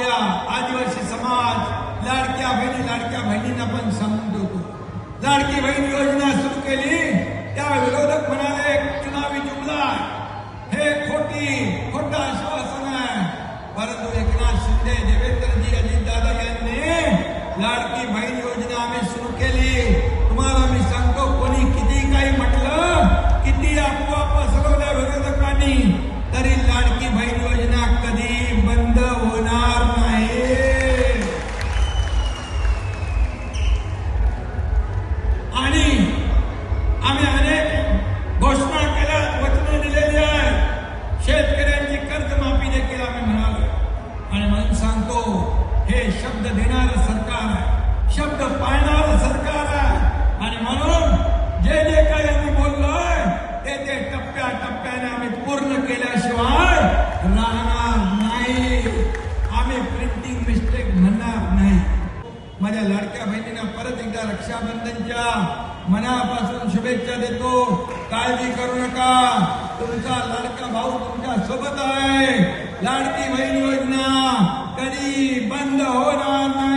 आपल्या आदिवासी समाज लाडक्या बहिणींना पण सांगून ठेवतो, लाडकी बहीण योजना सुरू केली त्या विरोधक म्हणाले चुनावी जुमला हे खोटा आश्वासन आहे, परंतु एकनाथ शिंदे, देवेंद्रजी, अजितदादा यांनी लाडकी बहीण योजना आम्ही सुरू केली। तुम्हाला मी सांगतो, कोणी किती काही म्हटलं, किती अफवा पसरवल्या विरोधकांनी, तरी लाडकी बहीण योजना कधी बंद होणार नाही। आणि आम्ही अनेक घोषणा केल्या, वचनं दिलेली आहे, शेतकऱ्यांची कर्जमाफी देखील आम्ही म्हणालो आणि म्हणून सांगतो, हे शब्द देणारं सरकार आहे, शब्द पाळणारं सरकार आहे आणि म्हणून जे काही आम्ही बोललोय ते टप्प्याटप्प्याने आम्ही पूर्ण केल्याशिवाय राहणार नाही। आम्ही प्रिंटिंग मिस्टेक म्हणणार नाही। माझ्या लाडक्या बहिणींना परत एकदा रक्षाबंधनच्या मनापासून शुभेच्छा देतो। काळजी करू नका, तुमचा लाडका भाऊ तुमच्या सोबत आहे। लाडकी बहीण योजना कधी बंद होणार नाही।